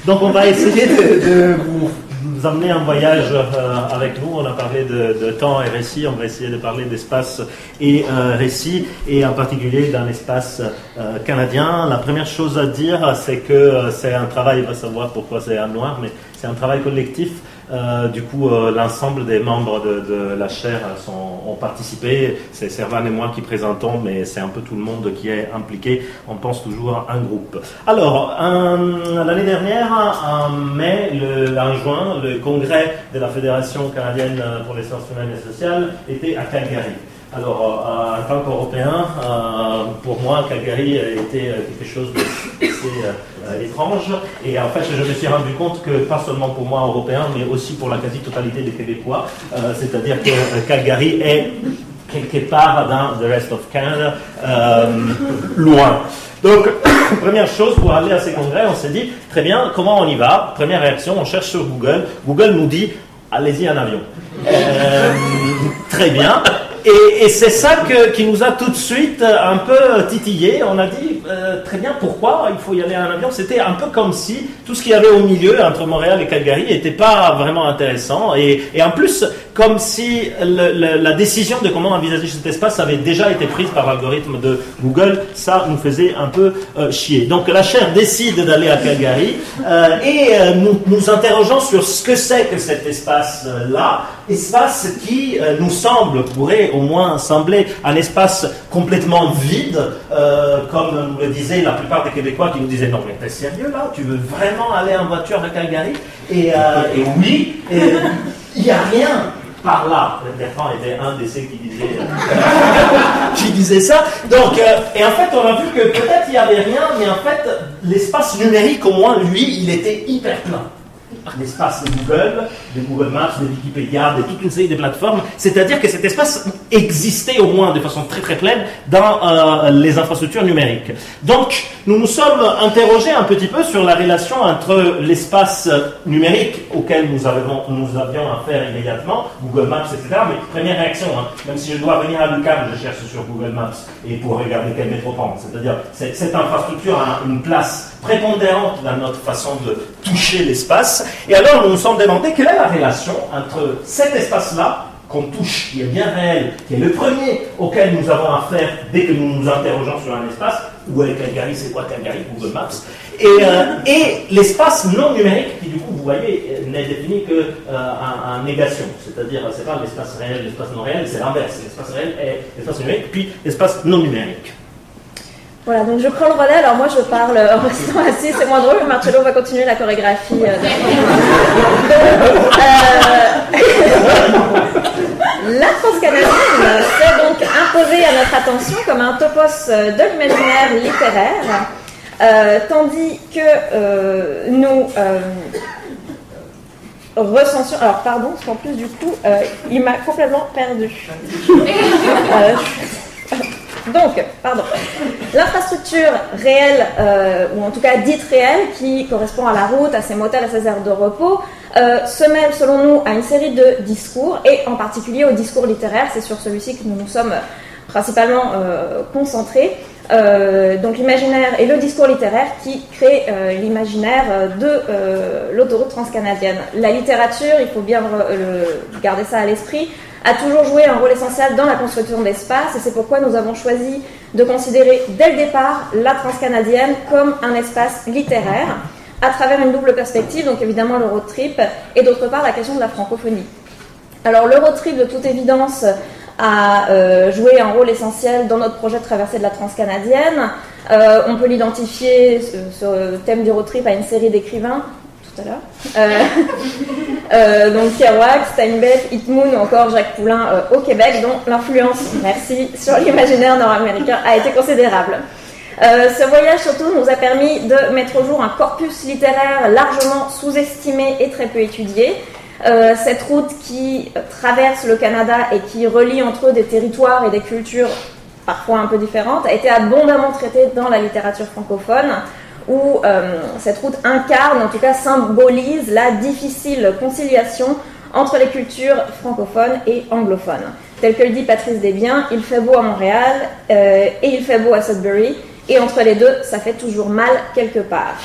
Donc on va essayer de vous amener un voyage avec nous. On a parlé de temps et récit, on va essayer de parler d'espace et récit, et en particulier dans l'espace canadien. La première chose à dire, c'est que c'est un travail, il va savoir pourquoi c'est en noir, mais c'est un travail collectif. Du coup, l'ensemble des membres de la chaire ont participé. C'est Servan et moi qui présentons, mais c'est un peu tout le monde qui est impliqué. On pense toujours à un groupe. Alors, l'année dernière, en juin, le congrès de la Fédération canadienne pour les sciences humaines et sociales était à Calgary. Alors, en tant qu'Européen, pour moi, Calgary était quelque chose d'assez étrange. Et en fait, je me suis rendu compte que, pas seulement pour moi, Européen, mais aussi pour la quasi-totalité des Québécois, c'est-à-dire que Calgary est quelque part dans the rest of Canada, loin. Donc, première chose, pour aller à ces congrès, on s'est dit, très bien, comment on y va? Première réaction, on cherche sur Google. Google nous dit, allez-y en avion. Très bien. Et c'est ça qui nous a tout de suite un peu titillé. On a dit, très bien, pourquoi il faut y aller en avion? C'était un peu comme si tout ce qu'il y avait au milieu, entre Montréal et Calgary, n'était pas vraiment intéressant. Et en plus, comme si la décision de comment envisager cet espace avait déjà été prise par l'algorithme de Google. Ça nous faisait un peu chier. Donc la chaire décide d'aller à Calgary et nous interrogeons sur ce que c'est que cet espace-là. Espace qui nous pourrait au moins sembler un espace complètement vide, comme nous le disaient la plupart des Québécois qui nous disaient, non mais t'es sérieux là, tu veux vraiment aller en voiture à Calgary? Et oui, il n'y a rien par là. Bertrand était un de ceux qui disait ça. Donc, et en fait, on a vu que peut-être il n'y avait rien, mais en fait, l'espace numérique, au moins, lui, il était hyper plein. L'espace de Google Maps, de Wikipédia, de toute une série de plateformes. C'est-à-dire que cet espace existait au moins de façon très très pleine dans les infrastructures numériques. Donc, nous nous sommes interrogés un petit peu sur la relation entre l'espace numérique auquel nous avions affaire immédiatement, Google Maps, etc. Mais première réaction, même si je dois venir à l'UQAM, je cherche sur Google Maps et pour regarder quel métro prendre. C'est-à-dire cette infrastructure a une place prépondérante dans notre façon de toucher l'espace. Et alors, nous nous sommes demandé quelle est la relation entre cet espace-là, qu'on touche, qui est bien réel, qui est le premier auquel nous avons affaire dès que nous nous interrogeons sur un espace. Où est Calgary? C'est quoi Calgary? Google Maps. Et l'espace non numérique, qui du coup, vous voyez, n'est défini qu'en négation. C'est-à-dire, c'est pas l'espace réel, l'espace non réel, c'est l'inverse. L'espace réel est l'espace numérique, puis l'espace non numérique. Voilà, donc je prends le relais. Alors moi, je parle en restant assis, c'est moins drôle. Marcello va continuer la chorégraphie. La transcanadienne s'est donc imposée à notre attention comme un topos de l'imaginaire littéraire, tandis que nous recensions... Alors pardon, parce qu'en plus du coup, il m'a complètement perdu. Donc, l'infrastructure réelle, ou en tout cas dite réelle, qui correspond à la route, à ses motels, à ses aires de repos, se mêle selon nous à une série de discours, et en particulier au discours littéraire. C'est sur celui-ci que nous nous sommes principalement concentrés. Donc l'imaginaire et le discours littéraire qui crée l'imaginaire de l'autoroute transcanadienne. La littérature, il faut bien garder ça à l'esprit, a toujours joué un rôle essentiel dans la construction d'espace, et c'est pourquoi nous avons choisi de considérer dès le départ la transcanadienne comme un espace littéraire, à travers une double perspective, donc évidemment le road trip, et d'autre part la question de la francophonie. Alors le road trip, de toute évidence, a joué un rôle essentiel dans notre projet de traversée de la transcanadienne. On peut l'identifier, ce thème du road trip, à une série d'écrivains, tout à l'heure. Donc Kerouac, Steinbeck, Hitmoon ou encore Jacques Poulain au Québec, dont l'influence, merci, sur l'imaginaire nord-américain a été considérable. Ce voyage surtout nous a permis de mettre au jour un corpus littéraire largement sous-estimé et très peu étudié. Cette route qui traverse le Canada et qui relie entre eux des territoires et des cultures parfois un peu différentes a été abondamment traitée dans la littérature francophone, où cette route incarne, en tout cas symbolise, la difficile conciliation entre les cultures francophones et anglophones. Tel que le dit Patrice Desbiens, il fait beau à Montréal et il fait beau à Sudbury, et entre les deux, ça fait toujours mal quelque part.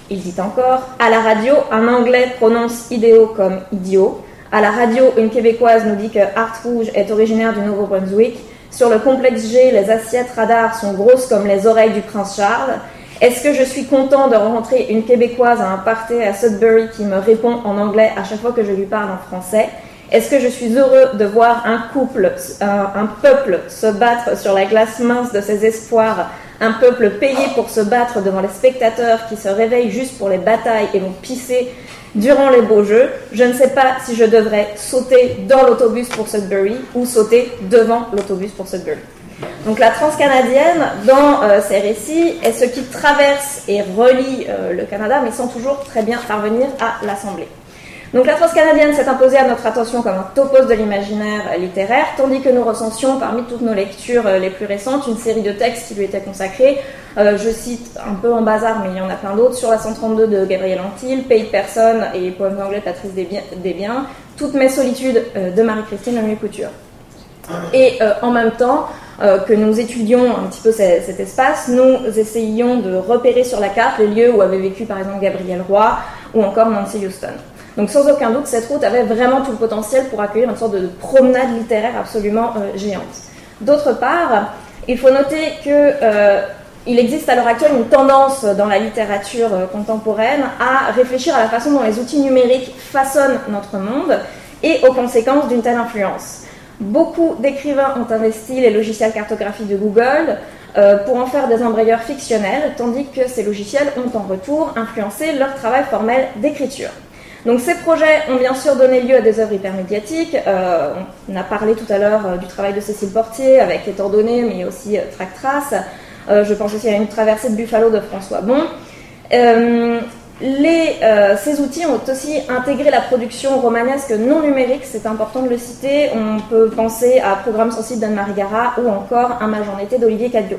Il dit encore, à la radio, un Anglais prononce idéo comme idiot. À la radio, une Québécoise nous dit que Art Rouge est originaire du Nouveau-Brunswick. Sur le complexe G, les assiettes radar sont grosses comme les oreilles du prince Charles. Est-ce que je suis content de rencontrer une Québécoise à un party à Sudbury qui me répond en anglais à chaque fois que je lui parle en français? Est-ce que je suis heureux de voir un peuple se battre sur la glace mince de ses espoirs, un peuple payé pour se battre devant les spectateurs qui se réveillent juste pour les batailles et vont pisser durant les beaux jeux? Je ne sais pas si je devrais sauter dans l'autobus pour Sudbury ou sauter devant l'autobus pour Sudbury. Donc la transcanadienne, dans ses récits, est ce qui traverse et relie le Canada, mais sans toujours très bien parvenir à l'Assemblée. Donc la transcanadienne s'est imposée à notre attention comme un topos de l'imaginaire littéraire, tandis que nous recensions parmi toutes nos lectures les plus récentes une série de textes qui lui étaient consacrés. Je cite un peu en bazar, mais il y en a plein d'autres, sur la 132 de Gabriel Anquetil, Pays de personne et poèmes anglais de Patrice Desbiens, Toutes mes solitudes de Marie-Christine Lemieux-Couture. Et en même temps que nous étudions un petit peu cet espace, nous essayions de repérer sur la carte les lieux où avait vécu par exemple Gabriel Roy ou encore Nancy Houston. Donc sans aucun doute, cette route avait vraiment tout le potentiel pour accueillir une sorte de promenade littéraire absolument géante. D'autre part, il faut noter qu'il existe à l'heure actuelle une tendance dans la littérature contemporaine à réfléchir à la façon dont les outils numériques façonnent notre monde et aux conséquences d'une telle influence. Beaucoup d'écrivains ont investi les logiciels cartographiques de Google pour en faire des embrayeurs fictionnels, tandis que ces logiciels ont en retour influencé leur travail formel d'écriture. Donc ces projets ont bien sûr donné lieu à des œuvres hypermédiatiques. On a parlé tout à l'heure du travail de Cécile Portier avec Les Ordonnées, mais aussi Trac-Trace. Je pense aussi à Une traversée de Buffalo de François Bon. Ces outils ont aussi intégré la production romanesque non numérique, c'est important de le citer. On peut penser à Programme sensible d'Anne-Marie Gara ou encore Un mage en été d'Olivier Cadio.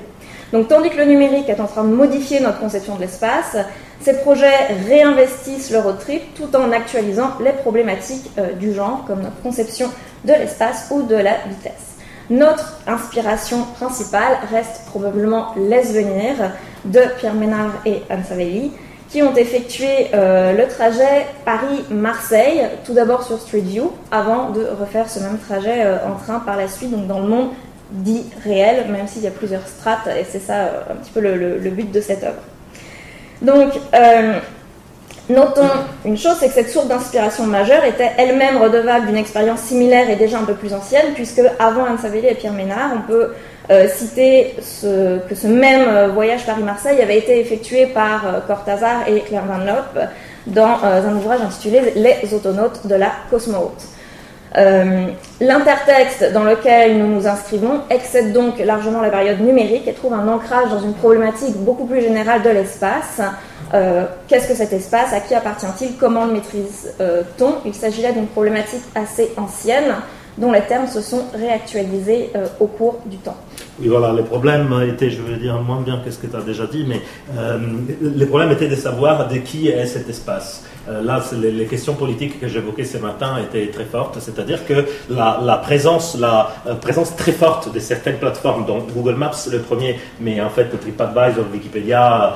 Donc, tandis que le numérique est en train de modifier notre conception de l'espace, ces projets réinvestissent le road trip tout en actualisant les problématiques du genre, comme notre conception de l'espace ou de la vitesse. Notre inspiration principale reste probablement Laisse venir de Pierre Ménard et Anne Savelli, qui ont effectué le trajet Paris-Marseille, tout d'abord sur Street View, avant de refaire ce même trajet en train par la suite, donc dans le monde dit réel, même s'il y a plusieurs strates, et c'est ça un petit peu le but de cette œuvre. Donc, notons une chose, c'est que cette source d'inspiration majeure était elle-même redevable d'une expérience similaire et déjà un peu plus ancienne, puisque avant Anne Savelli et Pierre Ménard, on peut citer que ce même voyage Paris-Marseille avait été effectué par Cortázar et Claire Van Lop dans un ouvrage intitulé Les autonautes de la Cosmonaute. L'intertexte dans lequel nous nous inscrivons excède donc largement la période numérique et trouve un ancrage dans une problématique beaucoup plus générale de l'espace. Qu'est-ce que cet espace? À qui appartient-il? Comment le maîtrise-t-on? Il s'agit là d'une problématique assez ancienne dont les termes se sont réactualisés au cours du temps. Oui, voilà, les problèmes étaient, je veux dire, moins bien que ce que tu as déjà dit, mais les problèmes étaient de savoir de qui est cet espace. Là, les questions politiques que j'évoquais ce matin étaient très fortes, c'est-à-dire que la présence très forte de certaines plateformes, dont Google Maps le premier, mais en fait TripAdvisor, Wikipédia,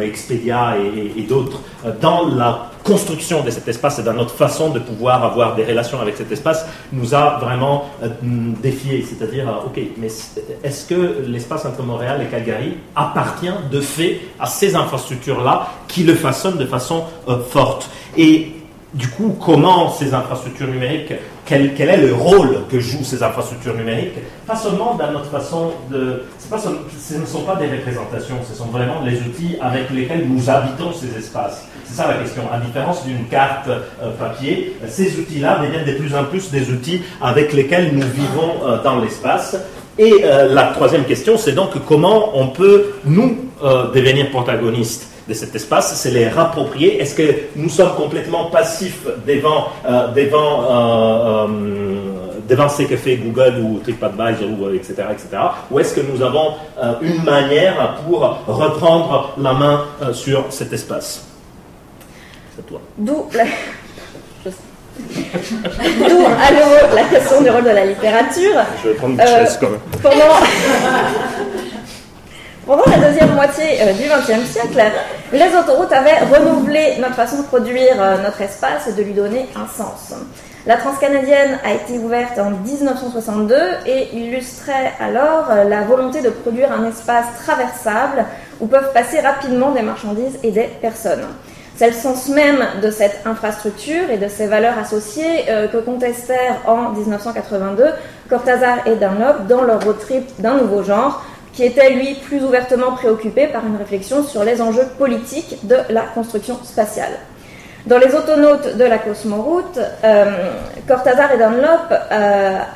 Expedia et d'autres, dans la construction de cet espace et dans notre façon de pouvoir avoir des relations avec cet espace, nous a vraiment défiés. C'est-à-dire, ok, mais est-ce que l'espace entre Montréal et Calgary appartient de fait à ces infrastructures-là qui le façonnent de façon forte? Et du coup, comment ces infrastructures numériques, quel est le rôle que jouent ces infrastructures numériques? Pas seulement dans notre façon de... ce ne sont pas des représentations, ce sont vraiment les outils avec lesquels nous habitons ces espaces. C'est ça la question. À différence d'une carte papier, ces outils-là deviennent de plus en plus des outils avec lesquels nous vivons dans l'espace. Et la troisième question, c'est donc comment on peut, nous, devenir protagonistes de cet espace, c'est les rapproprier. Est-ce que nous sommes complètement passifs devant ce que fait Google ou TripAdvisor, etc., ou est-ce que nous avons une manière pour reprendre la main sur cet espace? C'est toi. D'où à nouveau la question du rôle de la littérature. Je vais prendre une chaise quand même. Pendant la deuxième moitié du XXe siècle, les autoroutes avaient renouvelé notre façon de produire notre espace et de lui donner un sens. La Transcanadienne a été ouverte en 1962 et illustrait alors la volonté de produire un espace traversable où peuvent passer rapidement des marchandises et des personnes. C'est le sens même de cette infrastructure et de ses valeurs associées que contestèrent en 1982 Cortázar et Dunlop dans leur road trip d'un nouveau genre, qui était lui plus ouvertement préoccupé par une réflexion sur les enjeux politiques de la construction spatiale. Dans les autonautes de la Cosmoroute, Cortázar et Dunlop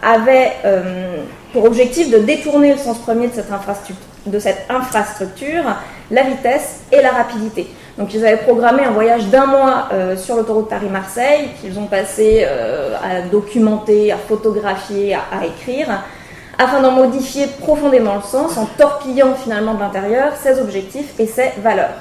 avaient pour objectif de détourner le sens premier de cette infrastructure, la vitesse et la rapidité. Donc ils avaient programmé un voyage d'1 mois sur l'autoroute Paris-Marseille, qu'ils ont passé à documenter, à photographier, à écrire, afin d'en modifier profondément le sens, en torpillant finalement de l'intérieur ses objectifs et ses valeurs.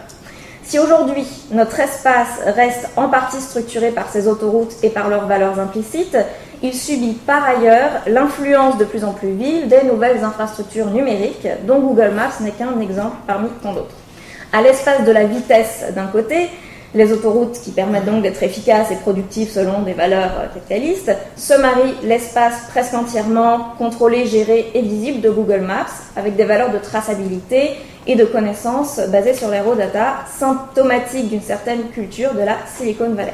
Si aujourd'hui, notre espace reste en partie structuré par ces autoroutes et par leurs valeurs implicites, il subit par ailleurs l'influence de plus en plus vive des nouvelles infrastructures numériques, dont Google Maps n'est qu'un exemple parmi tant d'autres. À l'espace de la vitesse d'un côté, les autoroutes qui permettent donc d'être efficaces et productives selon des valeurs capitalistes, se marient l'espace presque entièrement contrôlé, géré et visible de Google Maps, avec des valeurs de traçabilité et de connaissances basées sur les raw data, symptomatiques d'une certaine culture de la Silicon Valley.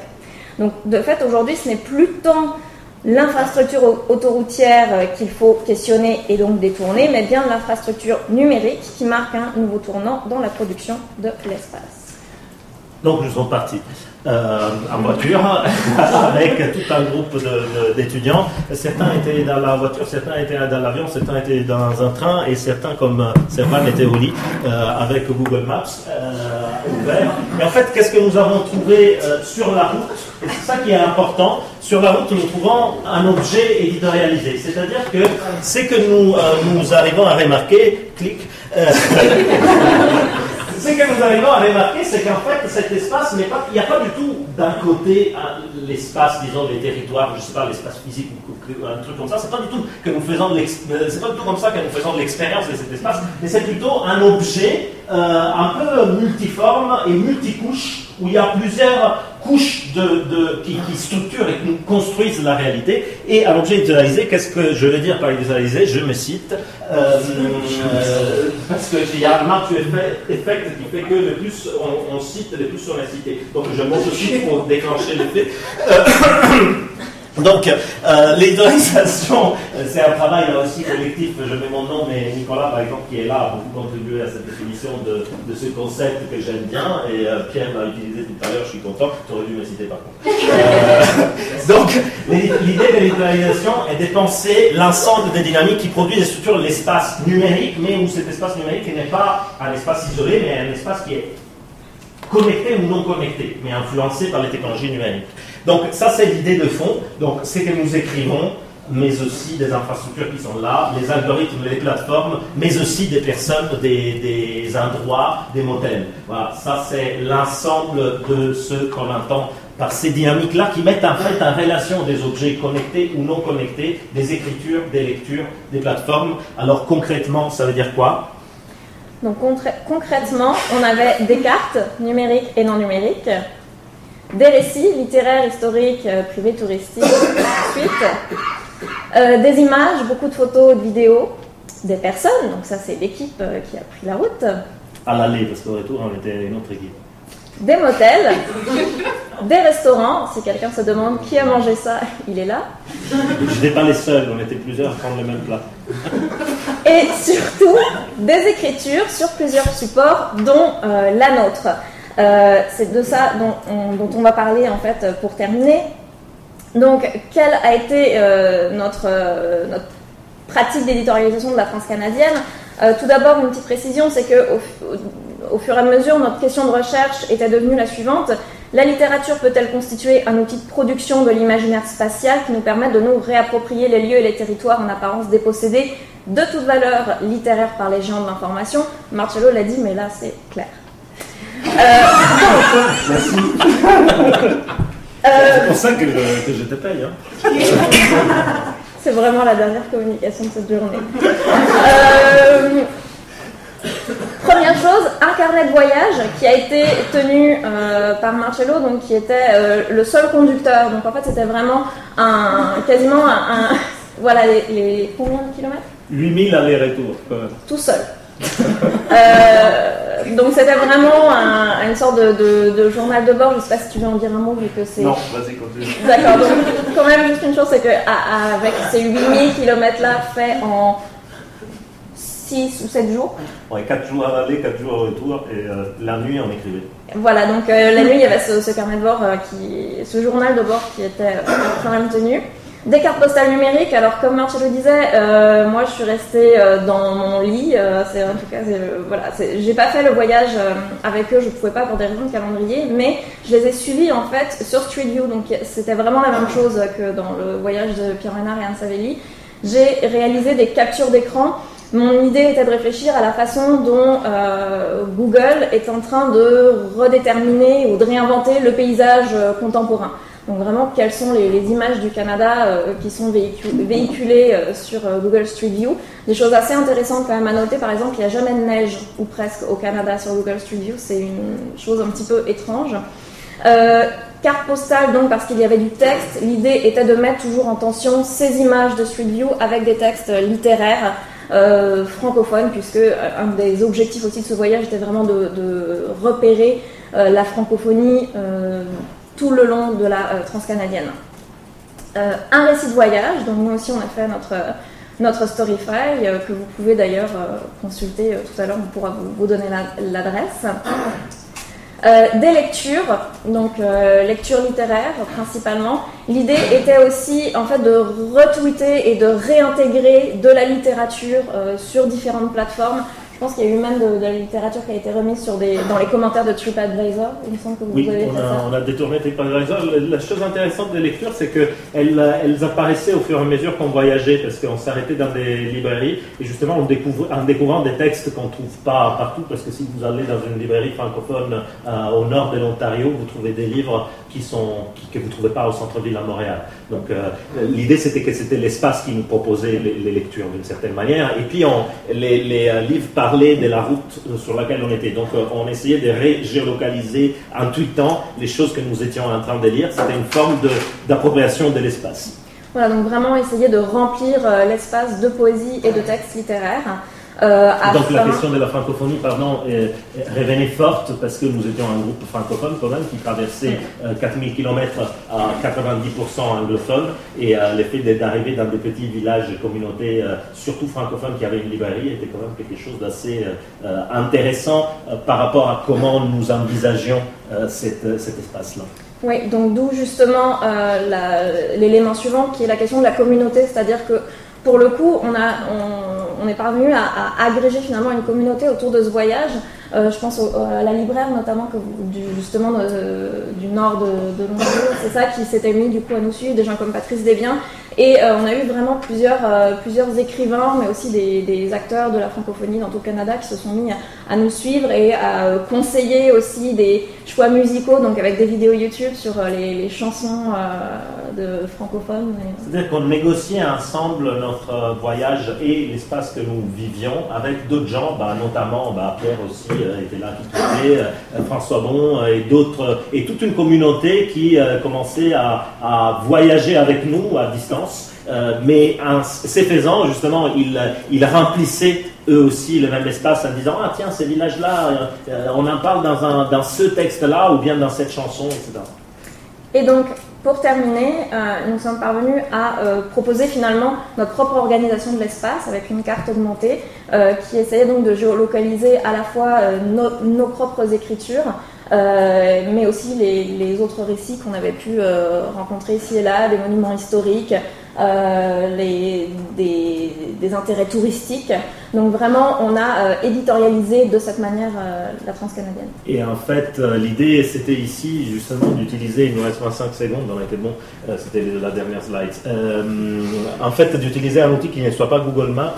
Donc de fait, aujourd'hui, ce n'est plus tant l'infrastructure autoroutière qu'il faut questionner et donc détourner, mais bien l'infrastructure numérique qui marque un nouveau tournant dans la production de l'espace. Donc nous sommes partis en voiture avec tout un groupe d'étudiants. Certains étaient dans la voiture, certains étaient dans l'avion, certains étaient dans un train et certains, comme Servan, étaient au lit avec Google Maps ouvert. Et en fait, qu'est-ce que nous avons trouvé sur la route? Et c'est ça qui est important. Sur la route, nous trouvons un objet éditorialisé. C'est-à-dire que c'est que nous arrivons à remarquer, ce que nous arrivons à remarquer, c'est qu'en fait, cet espace, il n'y a pas du tout d'un côté l'espace, disons, les territoires, je ne sais pas, l'espace physique ou un truc comme ça. C'est pas du tout que nous faisons c'est pas du tout comme ça que nous faisons de l'expérience de cet espace, mais c'est plutôt un objet un peu multiforme et multicouche, où il y a plusieurs couches qui structurent et qui construisent la réalité. Et à l'objet éditorialisé, qu'est-ce que je veux dire par éditorialisé? Je me cite, parce qu'il y a un marque effect qui fait que le plus on cite, le plus on est cité. Donc je monte aussi pour déclencher l'effet. Donc, l'éditorialisation, c'est un travail là aussi collectif. Je mets mon nom, mais Nicolas, par exemple, qui est là, a beaucoup contribué à cette définition de ce concept que j'aime bien. Et Pierre l'a utilisé tout à l'heure, je suis content. Tu aurais dû me citer par contre. Donc, l'idée de l'éditorialisation est de penser l'ensemble des dynamiques qui produisent et structurent l'espace numérique, mais où cet espace numérique n'est pas un espace isolé, mais un espace qui est connecté ou non connecté, mais influencé par les technologies numériques. Donc ça, c'est l'idée de fond. Donc c'est que nous écrivons, mais aussi des infrastructures qui sont là, les algorithmes, les plateformes, mais aussi des personnes, des endroits, des modèles. Voilà, ça c'est l'ensemble de ce qu'on entend par ces dynamiques-là qui mettent en fait en relation des objets connectés ou non connectés, des écritures, des lectures, des plateformes. Alors concrètement, ça veut dire quoi? Donc concrètement, on avait des cartes numériques et non numériques, des récits littéraires, historiques, privés, touristiques, ensuite des images, beaucoup de photos, de vidéos, des personnes, donc ça c'est l'équipe qui a pris la route. À l'aller, parce qu'au retour on était une autre équipe. Des motels, des restaurants, si quelqu'un se demande qui a mangé ça, il est là. Je n'étais pas les seuls, on était plusieurs à prendre le même plat. Et surtout, des écritures sur plusieurs supports, dont la nôtre. C'est de ça dont on va parler en fait pour terminer. Donc, quelle a été notre pratique d'éditorialisation de la Transcanadienne? Tout d'abord, une petite précision, c'est qu'au fur et à mesure, notre question de recherche était devenue la suivante. La littérature peut-elle constituer un outil de production de l'imaginaire spatial qui nous permet de nous réapproprier les lieux et les territoires en apparence dépossédés de toute valeur littéraire par les géants de l'information? Marcello l'a dit, mais là, c'est clair. Merci. C'est pour ça que je te paye. Hein. C'est vraiment la dernière communication de cette journée. chose, un carnet de voyage qui a été tenu par Marcello, donc qui était le seul conducteur. Donc en fait, c'était vraiment quasiment voilà, les combien de kilomètres? 8000 allers-retours. Tout seul. Donc c'était vraiment une sorte de journal de bord. Je ne sais pas si tu veux en dire un mot vu que c'est... Non, vas-y, continue. D'accord, donc quand même juste une chose, c'est qu'avec ces 8000 km là faits en 6 ou 7 jours. Ouais, 4 jours à l'aller, 4 jours au retour, et la nuit on écrivait. Voilà, donc la nuit il y avait ce carnet de bord, ce journal de bord qui était quand même tenu. Des cartes postales numériques, alors comme Marcello disait, moi je suis restée dans mon lit, en tout cas, voilà, j'ai pas fait le voyage avec eux, je pouvais pas pour des raisons de calendrier, mais je les ai suivis en fait sur Street View, donc c'était vraiment la même chose que dans le voyage de Pierre Ménard et Anne Savelli. J'ai réalisé des captures d'écran. Mon idée était de réfléchir à la façon dont Google est en train de redéterminer ou de réinventer le paysage contemporain. Donc vraiment, quelles sont les images du Canada qui sont véhiculées sur Google Street View. Des choses assez intéressantes quand même à noter, par exemple, il n'y a jamais de neige, ou presque, au Canada sur Google Street View. C'est une chose un petit peu étrange. Carte postale, donc, parce qu'il y avait du texte. L'idée était de mettre toujours en tension ces images de Street View avec des textes littéraires francophones, puisque un des objectifs aussi de ce voyage était vraiment de repérer la francophonie tout le long de la transcanadienne. Un récit de voyage, donc nous aussi on a fait notre Storyfy, que vous pouvez d'ailleurs consulter tout à l'heure, on pourra vous donner l'adresse. Des lectures, donc lectures littéraires principalement. L'idée était aussi en fait de retweeter et de réintégrer de la littérature sur différentes plateformes. Je pense qu'il y a eu même de la littérature qui a été remise dans les commentaires de TripAdvisor. Il me semble que vous avez fait ça. On a détourné TripAdvisor. La chose intéressante des lectures, c'est qu'elles apparaissaient au fur et à mesure qu'on voyageait, parce qu'on s'arrêtait dans des librairies, et justement en découvrant des textes qu'on ne trouve pas partout, parce que si vous allez dans une librairie francophone au nord de l'Ontario, vous trouvez des livres que vous ne trouvez pas au centre-ville à Montréal. Donc l'idée, c'était que c'était l'espace qui nous proposait les lectures d'une certaine manière, et puis les livres parlaient de la route sur laquelle on était. Donc on essayait de régéolocaliser en tweetant les choses que nous étions en train de lire. C'était une forme d'appropriation de l'espace. Voilà, donc vraiment essayer de remplir l'espace de poésie et de textes littéraires. Donc la question de la francophonie, revenait forte parce que nous étions un groupe francophone quand même qui traversait 4000 km à 90% anglophone, et l'effet d'arriver dans des petits villages, communautés, surtout francophones qui avaient une librairie, était quand même quelque chose d'assez intéressant par rapport à comment nous envisagions cet espace-là. Oui, donc d'où justement l'élément suivant qui est la question de la communauté, c'est-à-dire que pour le coup, on est parvenu à agréger finalement une communauté autour de ce voyage. Je pense à la libraire notamment, justement du nord de l'Ontario, c'est ça qui s'était mis du coup à nous suivre, des gens comme Patrice Desbiens. Et on a eu vraiment plusieurs écrivains, mais aussi des acteurs de la francophonie dans tout le Canada qui se sont mis à nous suivre et à conseiller aussi des choix musicaux, donc avec des vidéos YouTube sur les chansons de francophones. C'est-à-dire qu'on négociait ensemble notre voyage et l'espace que nous vivions avec d'autres gens, notamment Pierre aussi était là qui trouvait, François Bon et d'autres, et toute une communauté qui commençait à voyager avec nous à distance. Mais en ces faisant, justement, ils remplissaient eux aussi le même espace en disant « Ah tiens, ces villages-là, on en parle dans ce texte-là ou bien dans cette chanson, etc. » Et donc, pour terminer, nous sommes parvenus à proposer finalement notre propre organisation de l'espace avec une carte augmentée qui essayait donc de géolocaliser à la fois nos propres écritures, mais aussi les autres récits qu'on avait pu rencontrer ici et là, des monuments historiques, des intérêts touristiques. Donc vraiment, on a éditorialisé de cette manière la transcanadienne. Et en fait, l'idée, c'était ici, justement, d'utiliser, il nous reste 25 secondes, on a été bon, c'était la dernière slide, en fait, d'utiliser un outil qui ne soit pas Google Maps,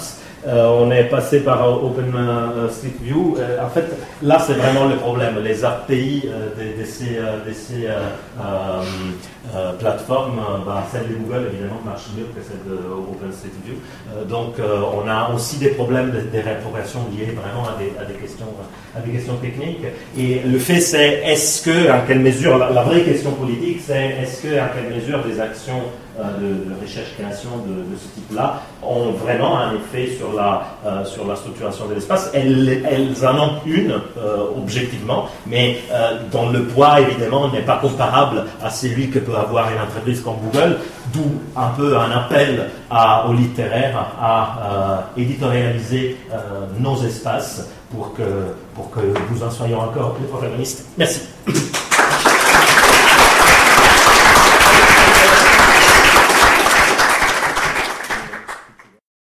on est passé par OpenStreetView. En fait, là, c'est vraiment le problème. Les API de ces plateformes, celle de Google, évidemment, marche mieux que celle de OpenStreetView. Donc, on a aussi des problèmes de réappropriation liés vraiment à des questions techniques. Et le fait, c'est est-ce que, en quelle mesure, la vraie question politique, c'est est-ce que, en quelle mesure des actions de recherche-création de ce type-là ont vraiment un effet sur la structuration de l'espace. Elles en ont une, objectivement, mais dont le poids, évidemment, n'est pas comparable à celui que peut avoir une entreprise comme Google, d'où un peu un appel aux littéraires à éditorialiser nos espaces pour que nous en soyons encore les protagonistes. Merci.